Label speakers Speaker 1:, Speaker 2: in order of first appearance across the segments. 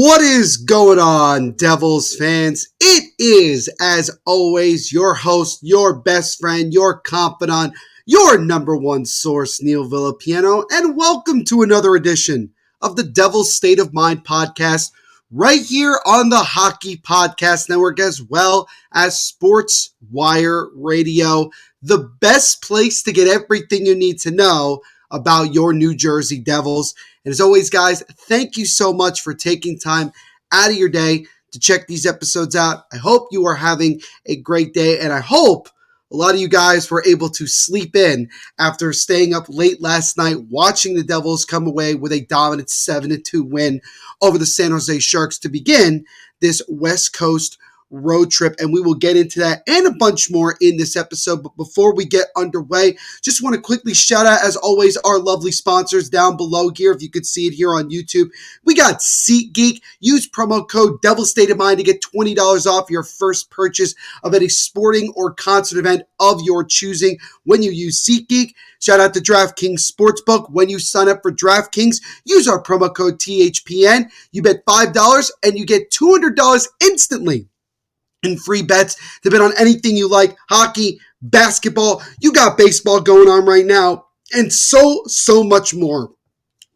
Speaker 1: What is going on, Devils fans? It is, as always, your host, your best friend, your confidant, your number one source, Neil Villapiano, and welcome to another edition of the Devils State of Mind podcast, right here on the Hockey Podcast Network, as well as Sports Wire Radio, the best place to get everything you need to know about your New Jersey Devils. And as always, guys, thank you so much for taking time out of your day to check these episodes out. I hope you are having a great day, and I hope a lot of you guys were able to sleep in after staying up late last night watching the Devils come away with a dominant 7-2 win over the San Jose Sharks to begin this West Coast road trip, and we will get into that and a bunch more in this episode. But before we get underway, just want to quickly shout out, as always, our lovely sponsors down below here. If you could see it here on YouTube, we got SeatGeek. Use promo code Devil State of Mind to get $20 off your first purchase of any sporting or concert event of your choosing when you use SeatGeek. Shout out to DraftKings Sportsbook. When you sign up for DraftKings, use our promo code THPN. You bet $5 and you get $200 instantly and free bets to bet on anything you like: hockey, basketball, you got baseball going on right now, and so much more.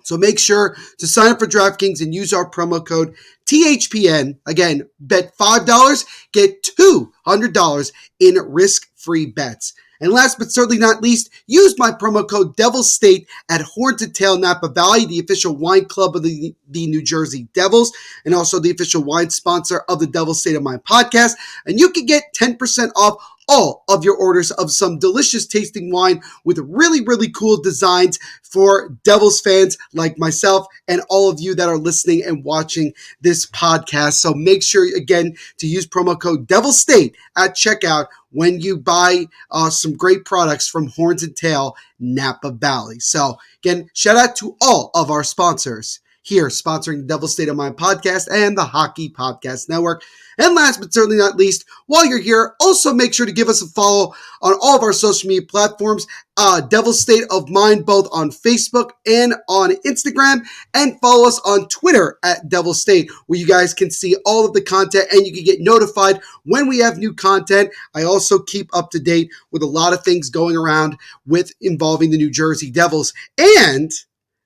Speaker 1: So make sure to sign up for DraftKings and use our promo code THPN. Again, bet $5, get $200 in risk-free bets. And last but certainly not least, use my promo code DevilState at Horned Tail Napa Valley, the official wine club of the New Jersey Devils, and also the official wine sponsor of the Devil State of Mind podcast. And you can get 10% off all of your orders of some delicious tasting wine with really, really cool designs for Devils fans like myself and all of you that are listening and watching this podcast. So make sure, again, to use promo code DevilState at checkout when you buy some great products from Horns and Tail Napa Valley. So again, shout out to all of our sponsors here sponsoring the Devil State of Mind podcast and the Hockey Podcast Network. And last but certainly not least, while you're here, also make sure to give us a follow on all of our social media platforms, Devil State of Mind, both on Facebook and on Instagram, and follow us on Twitter at Devil State, where you guys can see all of the content and you can get notified when we have new content. I also keep up to date with a lot of things going around with involving the New Jersey Devils, and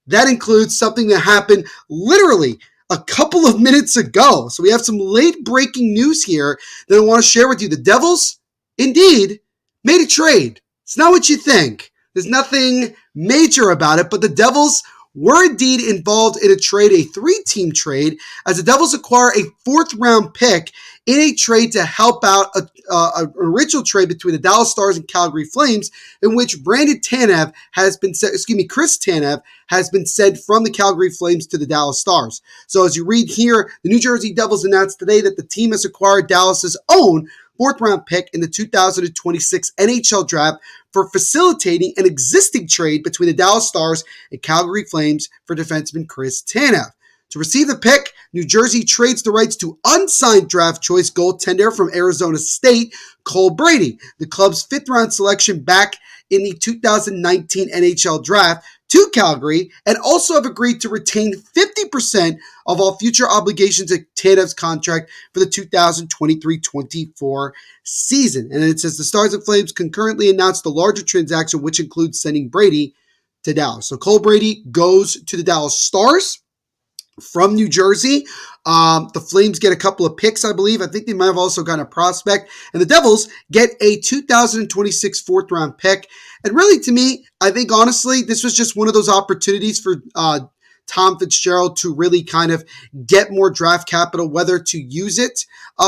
Speaker 1: that includes something that happened literally a couple of minutes ago. So we have some late breaking news here that I want to share with you. The Devils, indeed, made a trade. It's not what you think. There's nothing major about it, but the Devils were indeed involved in a trade, a 3-team trade, as the Devils acquire a 4th-round pick in a trade to help out an original trade between the Dallas Stars and Calgary Flames, in which Chris Tanev has been sent from the Calgary Flames to the Dallas Stars. So as you read here, the New Jersey Devils announced today that the team has acquired Dallas's own 4th-round pick in the 2026 NHL Draft for facilitating an existing trade between the Dallas Stars and Calgary Flames for defenseman Chris Tanev. To receive the pick, New Jersey trades the rights to unsigned draft choice goaltender from Arizona State, Cole Brady, the club's 5th-round selection back in the 2019 NHL Draft, to Calgary, and also have agreed to retain 50% of all future obligations of Tanev's contract for the 2023-24 season. And it says the Stars and Flames concurrently announced the larger transaction, which includes sending Brady to Dallas. So Cole Brady goes to the Dallas Stars from New Jersey. The Flames get a couple of picks, I believe. I think they might have also gotten a prospect. And the Devils get a 2026 4th-round pick. And really, to me, I think, honestly, this was just one of those opportunities for Tom Fitzgerald to really kind of get more draft capital, whether to use it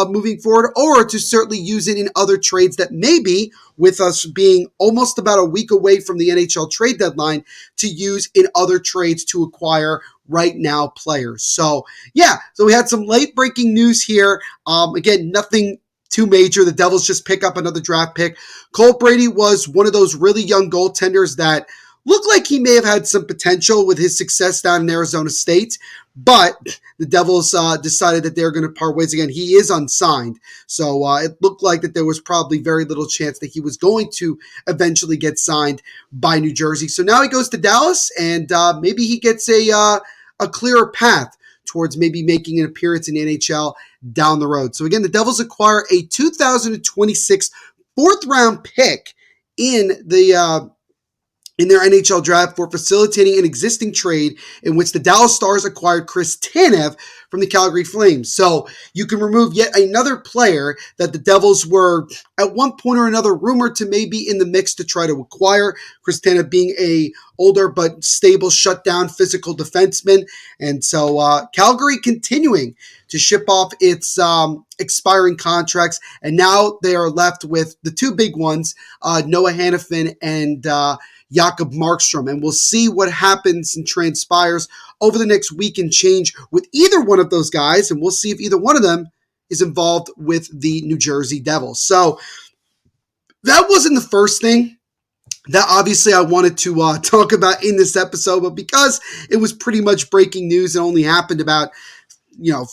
Speaker 1: moving forward or to certainly use it in other trades that maybe, with us being almost about a week away from the NHL trade deadline, to use in other trades to acquire right now players. So yeah, so we had some late breaking news here. Again, nothing too major. The Devils just pick up another draft pick. Cole Brady was one of those really young goaltenders that looked like he may have had some potential with his success down in Arizona State, but the Devils decided that they're going to part ways again. He is unsigned, so it looked like that there was probably very little chance that he was going to eventually get signed by New Jersey. So now he goes to Dallas, and maybe he gets a clearer path towards maybe making an appearance in the NHL down the road. So again, the Devils acquire a 2026 fourth round pick in their NHL draft for facilitating an existing trade in which the Dallas Stars acquired Chris Tanev from the Calgary Flames. So you can remove yet another player that the Devils were at one point or another rumored to maybe in the mix to try to acquire. Chris Tanev being a older but stable, shutdown physical defenseman. And so Calgary continuing to ship off its expiring contracts. And now they are left with the two big ones, Noah Hannafin and Jakob Markstrom, and we'll see what happens and transpires over the next week and change with either one of those guys, and we'll see if either one of them is involved with the New Jersey Devils. So that wasn't the first thing that obviously I wanted to talk about in this episode, but because it was pretty much breaking news and only happened about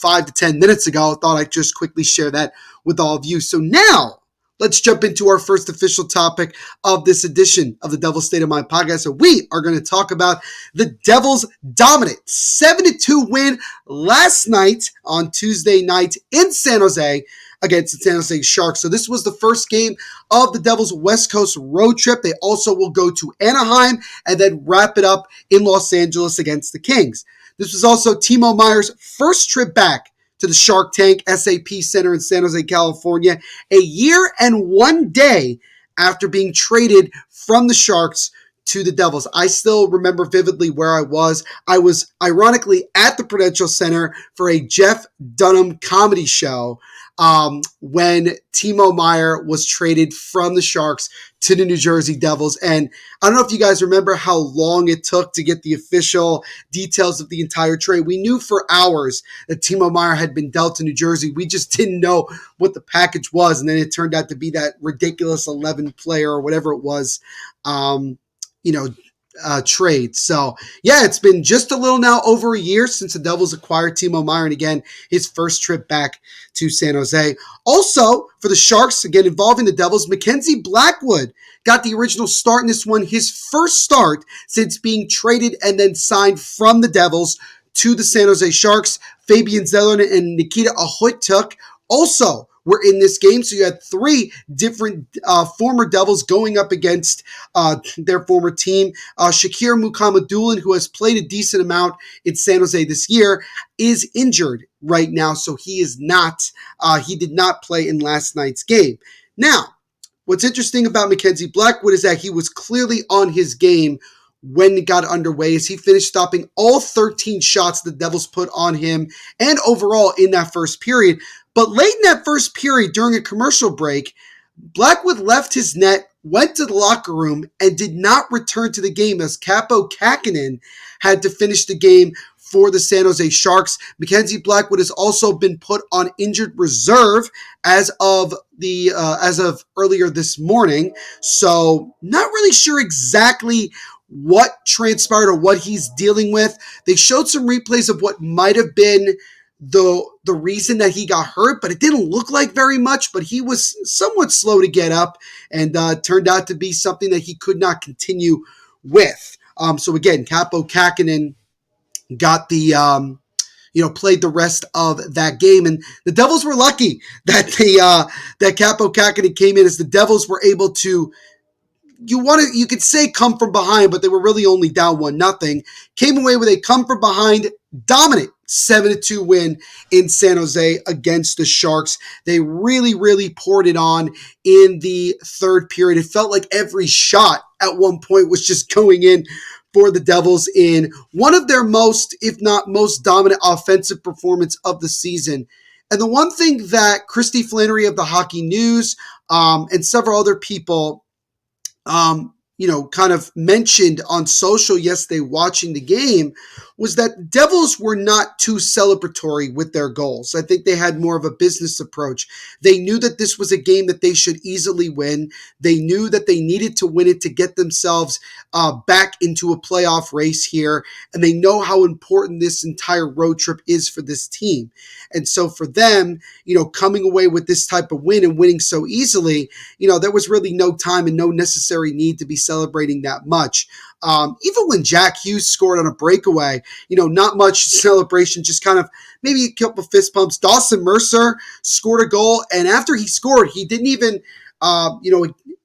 Speaker 1: 5 to 10 minutes ago, I thought I'd just quickly share that with all of you. So now, let's jump into our first official topic of this edition of the Devil's State of Mind podcast. So we are going to talk about the Devils' dominant 7-2 win last night on Tuesday night in San Jose against the San Jose Sharks. So this was the first game of the Devils' West Coast road trip. They also will go to Anaheim and then wrap it up in Los Angeles against the Kings. This was also Timo Meier's first trip back to the Shark Tank SAP Center in San Jose, California, a year and 1 day after being traded from the Sharks to the Devils. I still remember vividly where I was. I was ironically at the Prudential Center for a Jeff Dunham comedy show when Timo Meier was traded from the Sharks to the New Jersey Devils. And I don't know if you guys remember how long it took to get the official details of the entire trade. We knew for hours that Timo Meier had been dealt to New Jersey. We just didn't know what the package was. And then it turned out to be that ridiculous 11 player or whatever it was, trade. So yeah, it's been just a little now over a year since the Devils acquired Timo Meier, and again, his first trip back to San Jose. Also, for the Sharks, again involving the Devils, Mackenzie Blackwood got the original start in this one, his first start since being traded and then signed from the Devils to the San Jose Sharks. Fabian Zeller and Nikita Ahoytuk also were in this game. So you had three different former Devils going up against their former team. Shakir Mukhamadullin, who has played a decent amount in San Jose this year, is injured right now. So he did not play in last night's game. Now, what's interesting about Mackenzie Blackwood is that he was clearly on his game when it got underway, as he finished stopping all 13 shots the Devils put on him and overall in that first period. But late in that first period, during a commercial break, Blackwood left his net, went to the locker room, and did not return to the game as Kaapo Kähkönen had to finish the game for the San Jose Sharks. Mackenzie Blackwood has also been put on injured reserve as of earlier this morning. So not really sure exactly what transpired or what he's dealing with. They showed some replays of what might have been the reason that he got hurt, but it didn't look like very much, but he was somewhat slow to get up and turned out to be something that he could not continue with. So again, Kaapo Kähkönen got the, played the rest of that game. And the Devils were lucky that that Kaapo Kähkönen came in, as the Devils were able to, you could say come from behind, but they were really only down 1-0. Came away with a come from behind dominant 7-2 win in San Jose against the Sharks. They really, really poured it on in the third period. It felt like every shot at one point was just going in for the Devils in one of their most, if not most dominant offensive performance of the season. And the one thing that Christy Flannery of the Hockey News and several other people kind of mentioned on social yesterday watching the game was that Devils were not too celebratory with their goals. I think they had more of a business approach. They knew that this was a game that they should easily win. They knew that they needed to win it to get themselves back into a playoff race here. And they know how important this entire road trip is for this team. And so for them, coming away with this type of win and winning so easily, there was really no time and no necessary need to be celebrating that much. Even when Jack Hughes scored on a breakaway, not much celebration, just kind of maybe a couple fist pumps. Dawson Mercer scored a goal, and after he scored, he didn't even, I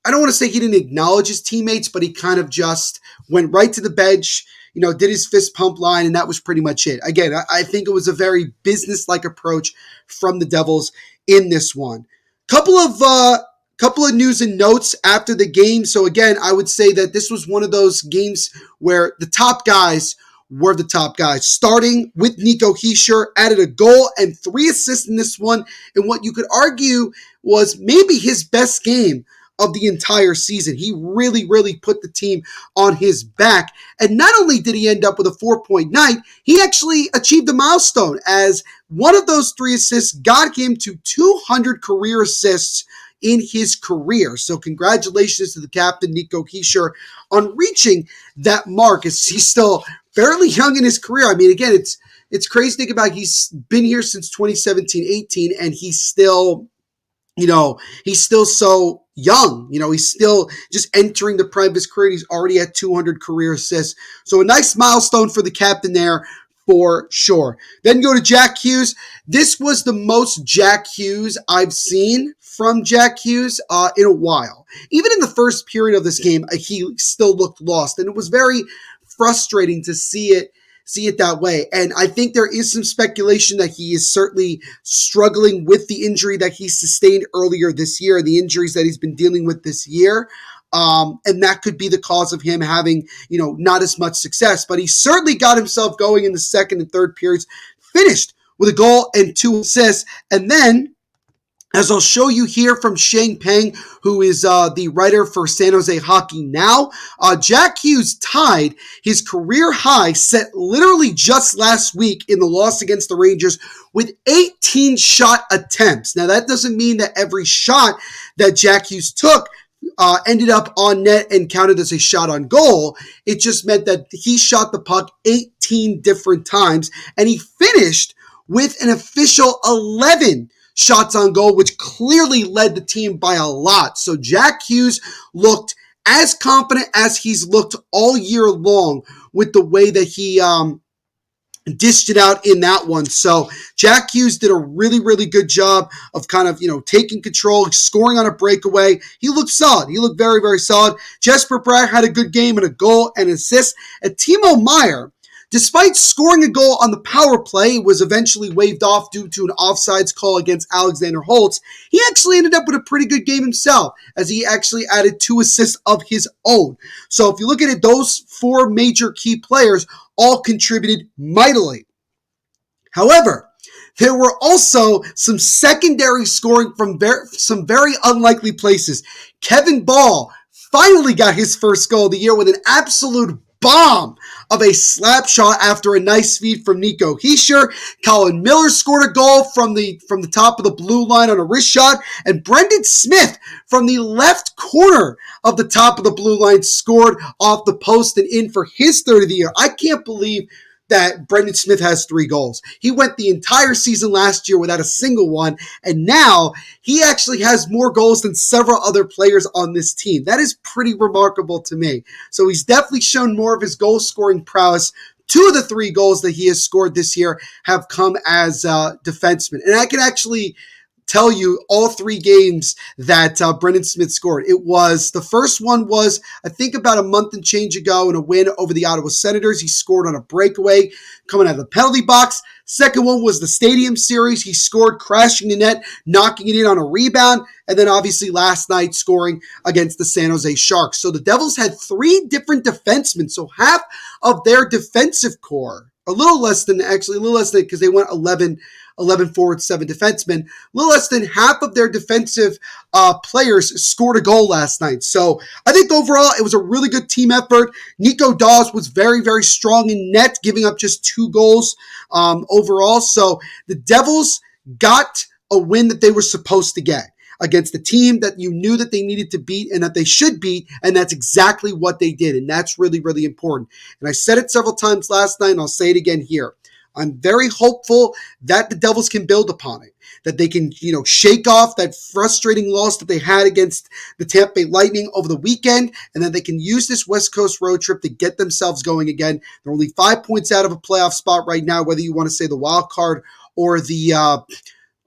Speaker 1: don't want to say he didn't acknowledge his teammates, but he kind of just went right to the bench, did his fist pump line, and that was pretty much it. Again, I think it was a very business-like approach from the Devils in this one. Couple of news and notes after the game. So again, I would say that this was one of those games where the top guys were the top guys. Starting with Nico Hischier, added a goal and 3 assists in this one, in what you could argue was maybe his best game of the entire season. He really, really put the team on his back. And not only did he end up with a 4-point night, he actually achieved a milestone, as one of those 3 assists got him to 200 career assists in his career. So congratulations to the captain, Nico Hischier, on reaching that mark, as he's still fairly young in his career. I mean, again, it's crazy to think about. He's been here since 2017-18, and he's still so young. He's still just entering the prime of his career. He's already at 200 career assists. So a nice milestone for the captain there, for sure. Then go to Jack Hughes. This was the most Jack Hughes I've seen from Jack Hughes in a while. Even in the first period of this game, he still looked lost, and it was very frustrating to see it that way. And I think there is some speculation that he is certainly struggling with the injury that he sustained earlier this year, the injuries that he's been dealing with this year. And that could be the cause of him having, not as much success. But he certainly got himself going in the second and third periods, finished with a goal and 2 assists. And then, as I'll show you here from Sheng Peng, who is the writer for San Jose Hockey Now, Jack Hughes tied his career high set literally just last week in the loss against the Rangers with 18 shot attempts. Now, that doesn't mean that every shot that Jack Hughes took ended up on net and counted as a shot on goal. It just meant that he shot the puck 18 different times, and he finished with an official 11 shots on goal, which clearly led the team by a lot. So Jack Hughes looked as confident as he's looked all year long with the way that he dished it out in that one. So Jack Hughes did a really, really good job of kind of, taking control, scoring on a breakaway. He looked solid. He looked very, very solid. Jesper Bratt had a good game and a goal and an assist. And Timo Meier, despite scoring a goal on the power play, was eventually waved off due to an offsides call against Alexander Holtz. He actually ended up with a pretty good game himself, as he actually added 2 assists of his own. So if you look at it, those 4 major key players all contributed mightily. However, there were also some secondary scoring from some very unlikely places. Kevin Ball finally got his first goal of the year with an absolute bomb of a slap shot after a nice feed from Nico Hischier. Colin Miller scored a goal from the top of the blue line on a wrist shot, and Brendan Smith from the left corner of the top of the blue line scored off the post and in for his third of the year. I can't believe that Brendan Smith has 3 goals. He went the entire season last year without a single one, and now he actually has more goals than several other players on this team. That is pretty remarkable to me. So he's definitely shown more of his goal-scoring prowess. 2 of the 3 goals that he has scored this year have come as defensemen. And I can actually tell you all 3 games that Brendan Smith scored. The first one was, I think, about a month and change ago in a win over the Ottawa Senators. He scored on a breakaway coming out of the penalty box. Second one was the Stadium Series. He scored crashing the net, knocking it in on a rebound. And then obviously last night scoring against the San Jose Sharks. So the Devils had 3 different defensemen. So half of their defensive core, a little less than because they went 11 forwards, 7 defensemen. A little less than half of their defensive players scored a goal last night. So I think overall it was a really good team effort. Nico Dawes was very, very strong in net, giving up just 2 goals overall. So the Devils got a win that they were supposed to get against the team that you knew that they needed to beat and that they should beat, and that's exactly what they did, and that's really, really important. And I said it several times last night, and I'll say it again here. I'm very hopeful that the Devils can build upon it, that they can, shake off that frustrating loss that they had against the Tampa Bay Lightning over the weekend, and then they can use this West Coast road trip to get themselves going again. They're only 5 points out of a playoff spot right now, whether you want to say the wild card or the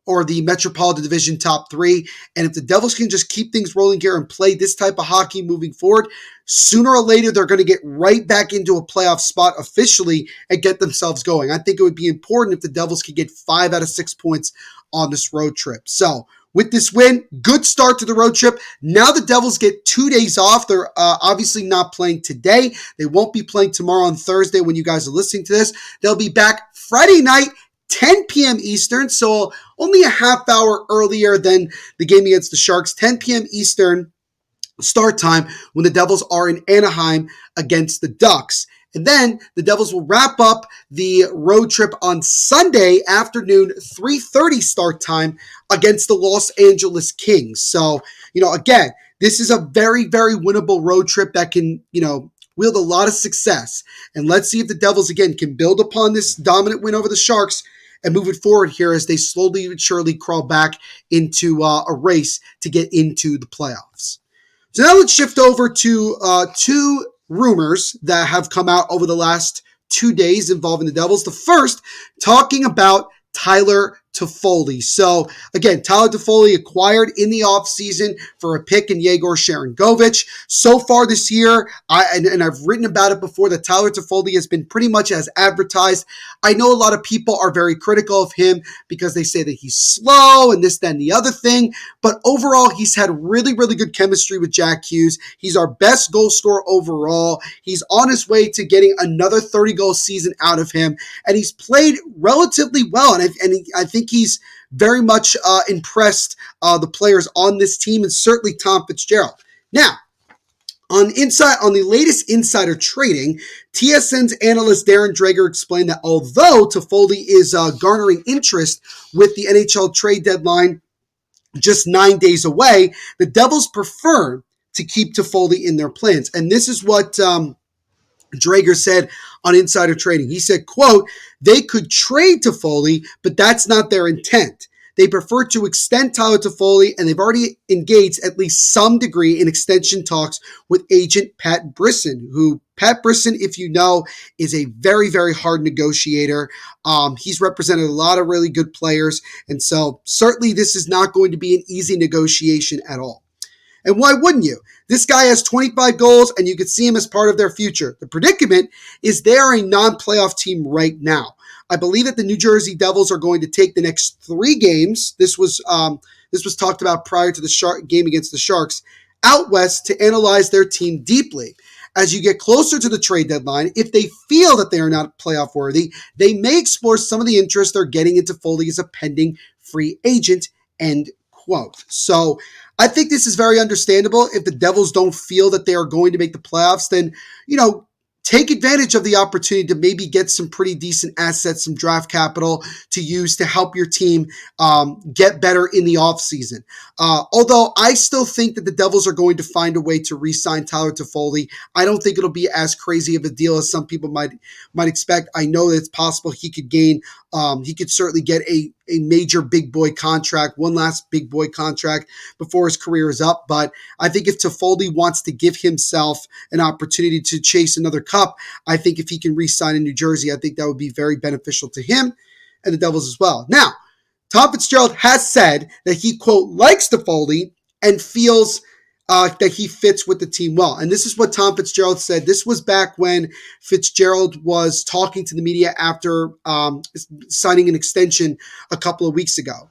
Speaker 1: Metropolitan Division top three. And if the Devils can just keep things rolling here and play this type of hockey moving forward, sooner or later they're going to get right back into a playoff spot officially and get themselves going. I think it would be important if the Devils could get 5 out of 6 points on this road trip. So with this win, good start to the road trip. Now the Devils get 2 days off. They're obviously not playing today. They won't be playing tomorrow on Thursday when you guys are listening to this. They'll be back Friday night, 10 p.m. Eastern, so only a half hour earlier than the game against the Sharks. 10 p.m. Eastern start time when the Devils are in Anaheim against the Ducks. And then the Devils will wrap up the road trip on Sunday afternoon, 3:30 start time against the Los Angeles Kings. So, again, this is a very, very winnable road trip that can, wield a lot of success. And let's see if the Devils, again, can build upon this dominant win over the Sharks and move it forward here as they slowly but surely crawl back into a race to get into the playoffs. So now let's shift over to two rumors that have come out over the last 2 days involving the Devils. The first, talking about Tyler Toffoli. So again, Tyler Toffoli acquired in the offseason for a pick in Yegor Sharangovich. So far this year, I've written about it before, that Tyler Toffoli has been pretty much as advertised. I know a lot of people are very critical of him because they say that he's slow and this, that, and the other thing. But overall, he's had really, really good chemistry with Jack Hughes. He's our best goal scorer overall. He's on his way to getting another 30-goal season out of him. And he's played relatively well. And I think he's very much impressed the players on this team, and certainly Tom Fitzgerald. Now, on the latest insider trading, TSN's analyst Darren Dreger explained that although Toffoli is garnering interest with the NHL trade deadline just 9 days away, the Devils prefer to keep Toffoli in their plans. And this is what Drager said on Insider Trading. He said, quote, "They could trade Toffoli, but that's not their intent. They prefer to extend Tyler Toffoli, and they've already engaged at least some degree in extension talks with agent Pat Brisson, who Pat Brisson, if you know, is a very, very hard negotiator. He's represented a lot of really good players, and so certainly this is not going to be an easy negotiation at all. And why wouldn't you? This guy has 25 goals, and you could see him as part of their future. The predicament is they are a non-playoff team right now. I believe that the New Jersey Devils are going to take the next 3 games. This was talked about prior to the game against the Sharks, out west to analyze their team deeply. As you get closer to the trade deadline, if they feel that they are not playoff worthy, they may explore some of the interest they're getting into Foley as a pending free agent," end quote. So I think this is very understandable. If the Devils don't feel that they are going to make the playoffs, then, take advantage of the opportunity to maybe get some pretty decent assets, some draft capital to use to help your team get better in the offseason. Although I still think that the Devils are going to find a way to re-sign Tyler Toffoli. I don't think it'll be as crazy of a deal as some people might expect. I know that it's possible he could certainly get a major big boy contract, one last big boy contract before his career is up. But I think if Toffoli wants to give himself an opportunity to chase another cup, I think if he can re-sign in New Jersey, I think that would be very beneficial to him and the Devils as well. Now, Tom Fitzgerald has said that he, quote, likes Toffoli and feels that he fits with the team well. And this is what Tom Fitzgerald said. This was back when Fitzgerald was talking to the media after signing an extension a couple of weeks ago.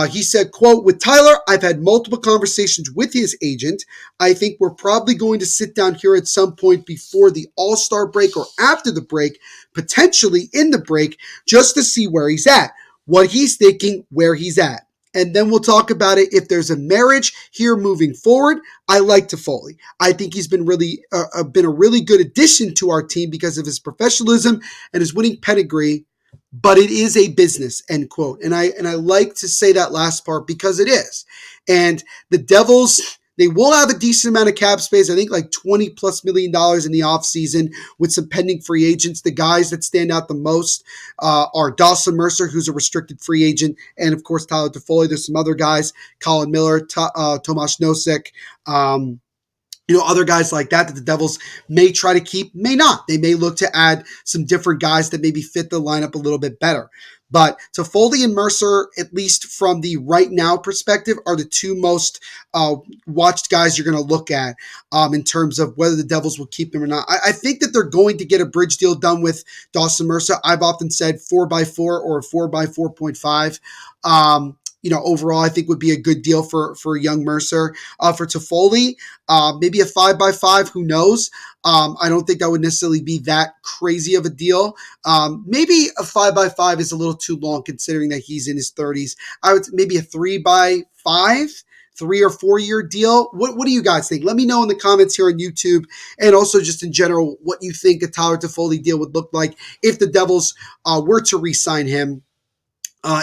Speaker 1: He said, quote, "With Tyler, I've had multiple conversations with his agent. I think we're probably going to sit down here at some point before the All-Star break or after the break, potentially in the break, just to see where he's at, what he's thinking, where he's at. And then we'll talk about it if there's a marriage here moving forward. I like Toffoli. I think he's been a really good addition to our team because of his professionalism and his winning pedigree. But it is a business," end quote. And I like to say that last part because it is. And the Devils They will have a decent amount of cap space. I think like $20 plus million in the offseason with some pending free agents. The guys that stand out the most are Dawson Mercer, who's a restricted free agent, and of course Tyler Toffoli. There's some other guys, Colin Miller, Tomas Nosek, other guys like that the Devils may try to keep, may not. They may look to add some different guys that maybe fit the lineup a little bit better. But Toffoli and Mercer, at least from the right now perspective, are the two most watched guys you're going to look at in terms of whether the Devils will keep them or not. I think that they're going to get a bridge deal done with Dawson Mercer. I've often said 4x4 or 4x4.5. Overall, I think would be a good deal for young Mercer. For Toffoli, maybe a 5x5, who knows? I don't think that would necessarily be that crazy of a deal. Maybe a 5x5 is a little too long considering that he's in his 30s. I would maybe a 3x5, 3 or 4 year deal. What do you guys think? Let me know in the comments here on YouTube, and also just in general what you think a Tyler Toffoli deal would look like if the Devils were to re-sign him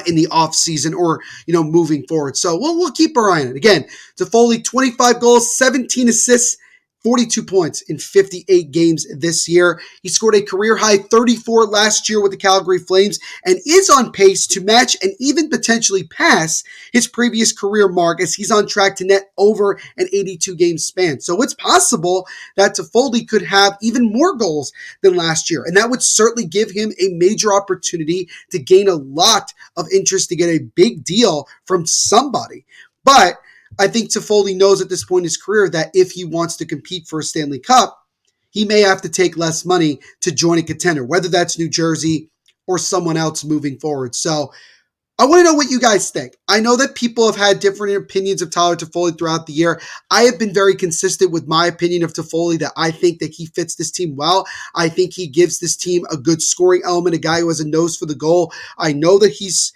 Speaker 1: in the offseason or, moving forward. So we'll keep our eye on it. Again, Toffoli, 25 goals, 17 assists, 42 points in 58 games this year. He scored a career-high 34 last year with the Calgary Flames and is on pace to match and even potentially pass his previous career mark, as he's on track to net over an 82-game span. So it's possible that Toffoli could have even more goals than last year, and that would certainly give him a major opportunity to gain a lot of interest, to get a big deal from somebody. But I think Toffoli knows at this point in his career that if he wants to compete for a Stanley Cup, he may have to take less money to join a contender, whether that's New Jersey or someone else moving forward. So I want to know what you guys think. I know that people have had different opinions of Tyler Toffoli throughout the year. I have been very consistent with my opinion of Toffoli, that I think that he fits this team well. I think he gives this team a good scoring element, a guy who has a nose for the goal. I know that he's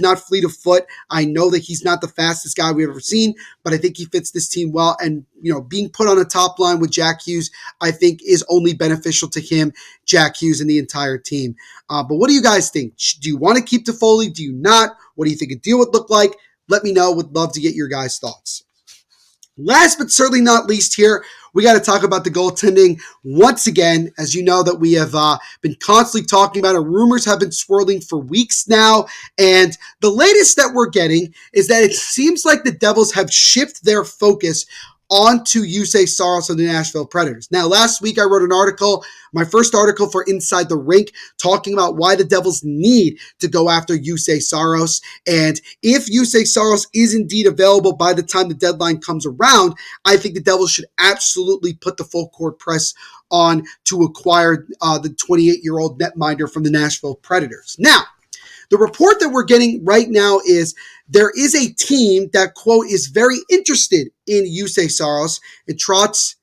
Speaker 1: not fleet of foot. I know that he's not the fastest guy we've ever seen, but I think he fits this team well. And, being put on a top line with Jack Hughes, I think is only beneficial to him, Jack Hughes, and the entire team. But what do you guys think? Do you want to keep Toffoli? Do you not? What do you think a deal would look like? Let me know. Would love to get your guys' thoughts. Last but certainly not least here, we got to talk about the goaltending once again. As you know, that we have been constantly talking about it. Rumors have been swirling for weeks now. And the latest that we're getting is that it seems like the Devils have shifted their focus onto Juuse Saros of the Nashville Predators. Now, last week I wrote an article, my first article for Inside the Rink, talking about why the Devils need to go after Juuse Saros. And if Juuse Saros is indeed available by the time the deadline comes around, I think the Devils should absolutely put the full court press on to acquire the 28-year-old netminder from the Nashville Predators. Now, the report that we're getting right now is there is a team that, quote, is very interested in Juuse Saros, and Trotz,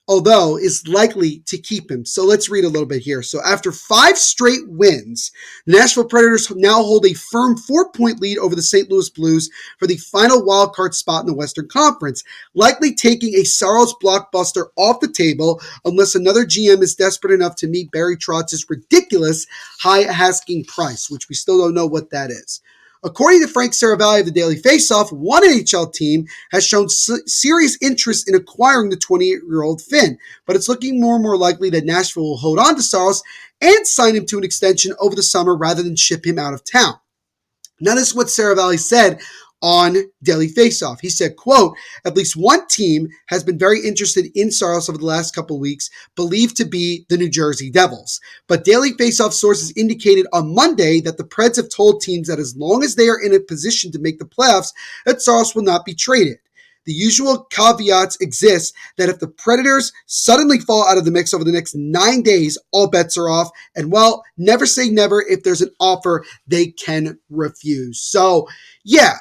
Speaker 1: although, is likely to keep him. So let's read a little bit here. So after 5 straight wins, the Nashville Predators now hold a firm 4-point lead over the St. Louis Blues for the final wildcard spot in the Western Conference, likely taking a Saros blockbuster off the table unless another GM is desperate enough to meet Barry Trotz's ridiculous high asking price, which we still don't know what that is. According to Frank Saravalli of the Daily Faceoff, one NHL team has shown serious interest in acquiring the 28-year-old Finn, but it's looking more and more likely that Nashville will hold on to Saros and sign him to an extension over the summer rather than ship him out of town. Now, this is what Saravalli said on Daily Faceoff. He said, quote, at least one team has been very interested in Saros over the last couple of weeks, believed to be the New Jersey Devils. But Daily Faceoff sources indicated on Monday that the Preds have told teams that as long as they are in a position to make the playoffs, that Saros will not be traded. The usual caveats exist that if the Predators suddenly fall out of the mix over the next 9 days, all bets are off. And well, never say never. If there's an offer, they can refuse. So, yeah,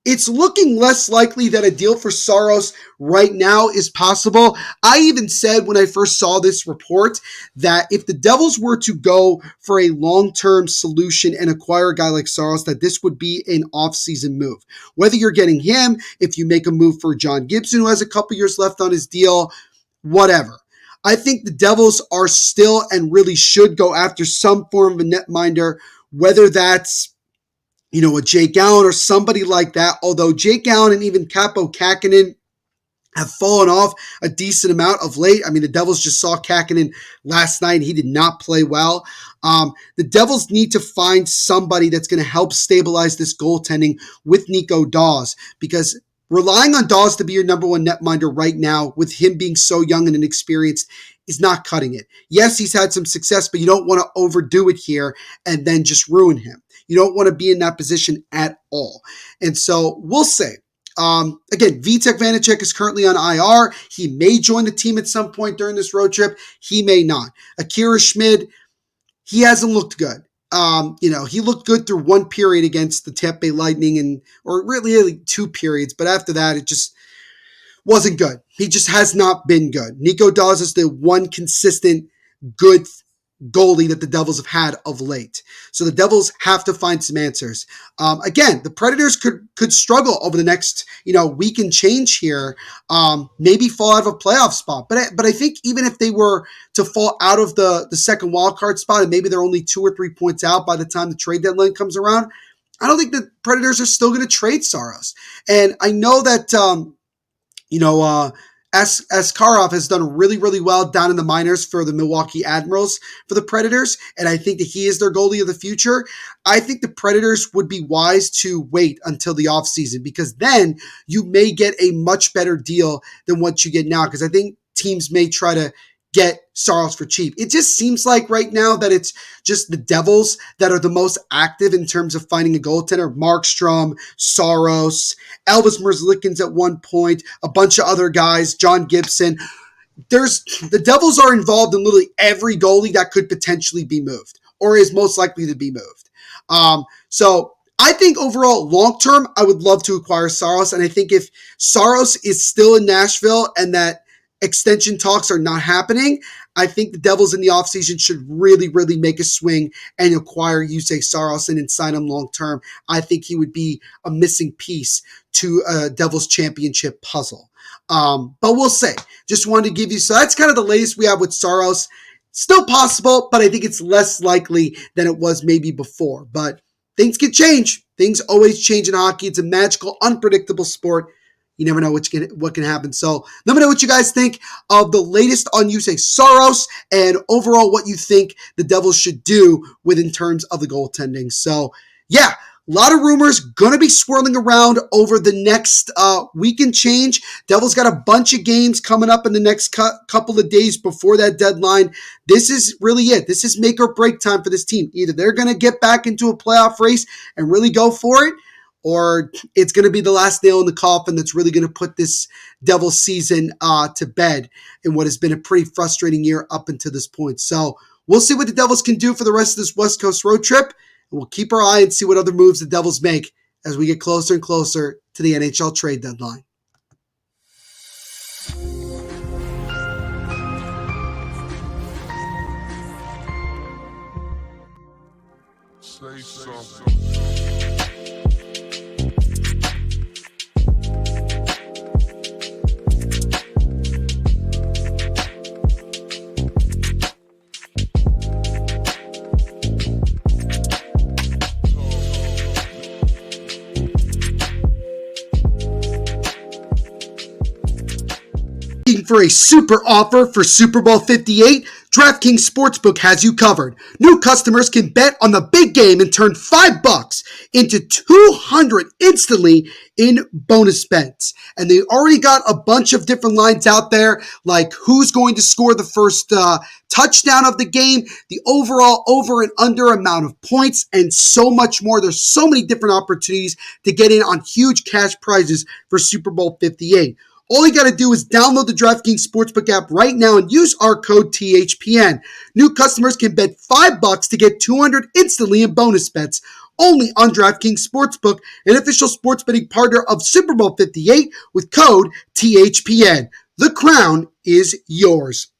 Speaker 1: it's looking less likely that a deal for Saros right now is possible. I even said when I first saw this report that if the Devils were to go for a long-term solution and acquire a guy like Saros, that this would be an off-season move. Whether you're getting him, if you make a move for John Gibson, who has a couple years left on his deal, whatever. I think the Devils are still and really should go after some form of a netminder, whether that's a Jake Allen or somebody like that. Although Jake Allen and even Capo Kakinen have fallen off a decent amount of late. I mean, the Devils just saw Kakkonen last night. He did not play well. The Devils need to find somebody that's going to help stabilize this goaltending with Nico Daws, because relying on Daws to be your number one netminder right now, with him being so young and inexperienced, is not cutting it. Yes, he's had some success, but you don't want to overdo it here and then just ruin him. You don't want to be in that position at all. And so we'll see. Again, Vitek Vanacek is currently on IR. He may join the team at some point during this road trip. He may not. Akira Schmid, he hasn't looked good. He looked good through one period against the Tampa Bay Lightning, or really two periods, but after that, it just wasn't good. He just has not been good. Nico Daws is the one consistent good goalie that the Devils have had of late. So the Devils have to find some answers. Again, the Predators could struggle over the next week and change here. Maybe fall out of a playoff spot. But I think even if they were to fall out of the second wildcard spot, and maybe they're only 2 or 3 points out by the time the trade deadline comes around, I don't think the Predators are still going to trade Saros. And I know that Askarov has done really, really well down in the minors for the Milwaukee Admirals for the Predators, and I think that he is their goalie of the future. I think the Predators would be wise to wait until the offseason, because then you may get a much better deal than what you get now, because I think teams may try to get Saros for cheap. It just seems like right now that it's just the Devils that are the most active in terms of finding a goaltender. Markstrom, Saros, Elvis Merzlikins at one point, a bunch of other guys, John Gibson. The Devils are involved in literally every goalie that could potentially be moved or is most likely to be moved. So I think overall, long-term, I would love to acquire Saros. And I think if Saros is still in Nashville and that extension talks are not happening, I think the Devils in the offseason should really, really make a swing and acquire Juuse Saros and sign him long-term. I think he would be a missing piece to a Devils championship puzzle. But we'll see. Just wanted to give you, so that's kind of the latest we have with Saros. Still possible, but I think it's less likely than it was maybe before. But things can change. Things always change in hockey. It's a magical, unpredictable sport. You never know what can happen. So let me know what you guys think of the latest on Juuse Saros, and overall what you think the Devils should do in terms of the goaltending. So yeah, a lot of rumors going to be swirling around over the next week and change. Devils got a bunch of games coming up in the next couple of days before that deadline. This is really it. This is make or break time for this team. Either they're going to get back into a playoff race and really go for it, or it's going to be the last nail in the coffin that's really going to put this Devils season to bed in what has been a pretty frustrating year up until this point. So we'll see what the Devils can do for the rest of this West Coast road trip. And we'll keep our eye and see what other moves the Devils make as we get closer and closer to the NHL trade deadline. Say something. For a super offer for Super Bowl 58, DraftKings Sportsbook has you covered. New customers can bet on the big game and turn $5 into $200 instantly in bonus bets. And they already got a bunch of different lines out there, like who's going to score the first touchdown of the game, the overall over and under amount of points, and so much more. There's so many different opportunities to get in on huge cash prizes for Super Bowl 58. All you got to do is download the DraftKings Sportsbook app right now and use our code THPN. New customers can bet $5 to get $200 instantly in bonus bets, only on DraftKings Sportsbook, an official sports betting partner of Super Bowl 58 with code THPN. The crown is yours.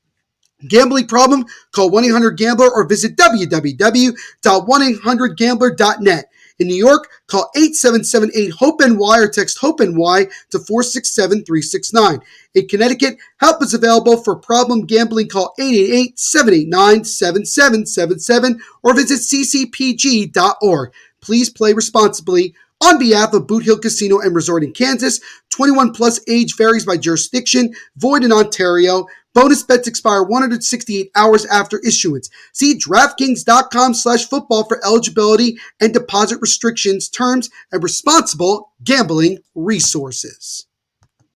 Speaker 1: Gambling problem? Call 1-800-GAMBLER or visit www.1800gambler.net. In New York, call 877-8-HOPE-NY or text HOPE-NY to 467-369. In Connecticut, help is available for problem gambling. Call 888-789-7777 or visit ccpg.org. Please play responsibly. on behalf of Boot Hill Casino and Resort in Kansas. 21 plus, age varies by jurisdiction, void in Ontario. Bonus bets expire 168 hours after issuance. See DraftKings.com/football for eligibility and deposit restrictions, terms, and responsible gambling resources.